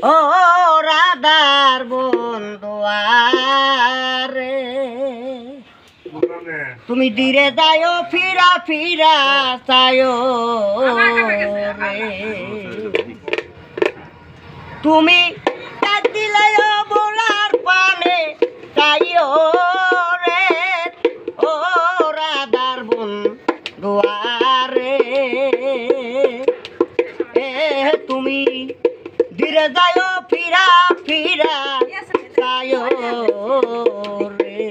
ও রাধার বন্ধু আরে তুমি ধীরে যাও ফিরা ফিরা চায়ো রে তুমি ডাক দিলে বলার পানে চাইও রে ও রাধার বন্ধু আরে তুমি ধীরে যাও ফিরা ফিরা চায়ো রে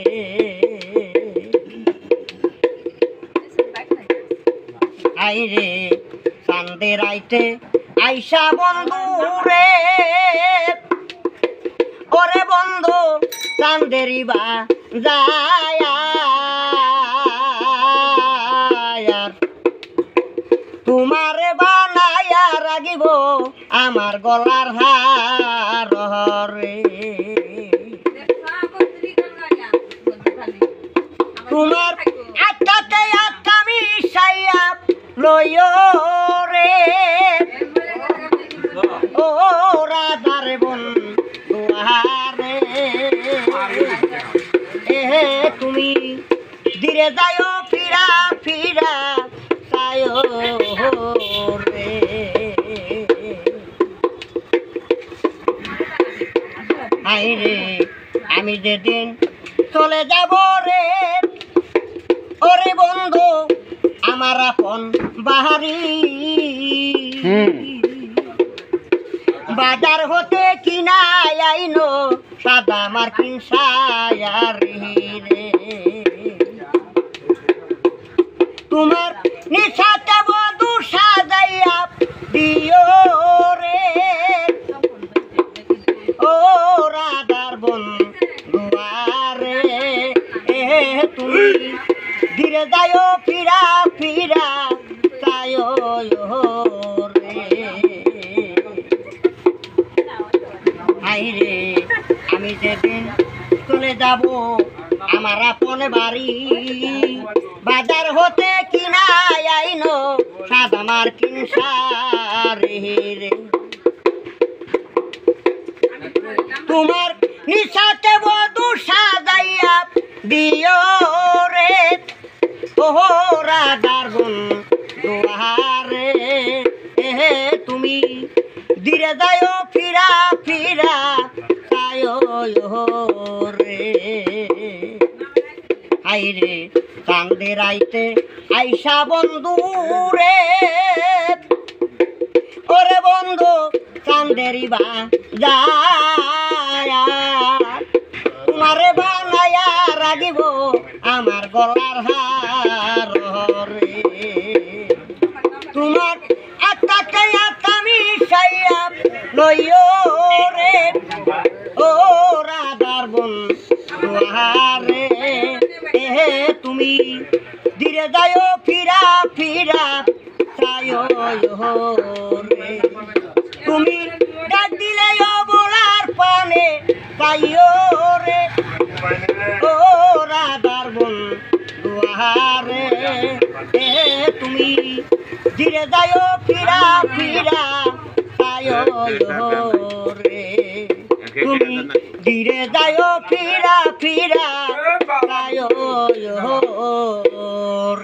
আইরে চাঁদের আইতে আইসা বন্ধু রে ওরে বন্ধু চাঁদেরই বা যায় তোমারে বানায়া রাখিব আমার গলার হার রে তোমার আত্মাতে আত্মা মিশাইয়া লইও রে ও রাধার বন্ধু আরে তুমি ধীরে যাও ফিরা ফিরা চায়ো রে আইরে আমি যেদিন চলে যাব রে ওরে বন্ধু আমার আপন বাহারি বাজার হতে কিনা আইনো সাদা মার্কিন সায়ারি রে তোমার নিশাতে বধু সাজাইয়া দিও রে ও রাধার বন্ধু আরে তুমি ধীরে যাও ফিরা ফিরা চায়ো রে আইরে আমি যেদিন চলে যাব আমার আপন বাড়ি বাজার হতে কিনা আইনো সাদা মার্কিন শাড়ি রে তোমার নিশাতে বধু সাজাইয়া দিও রে ও রাধার বন্ধু আরে তুমি ধীরে যাও ফিরা ফিরা চায়ো রে আইরে চাঁদের আইতে আইসা বন্ধু রে ওরে বন্ধু চাঁদেরই বা যায় তোমারে বানায়া রাখিব আমার গলার হার রে তোমার আত্মাকে আত্মা মিশাইয়া লইও রে ও রাধার বন্ধু আরে তুমি ধীরে যাও ফিরা ফিরা চায়ো রে তুমি ডাক দিলে বলার পানে চাইও রে ও রাধার বন্ধু আরে তুমি ধীরে যাও ফিরা ফিরা চায়ো রে তুমি ধীরে যাও ফিরা ফিরা চায়ো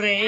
রে।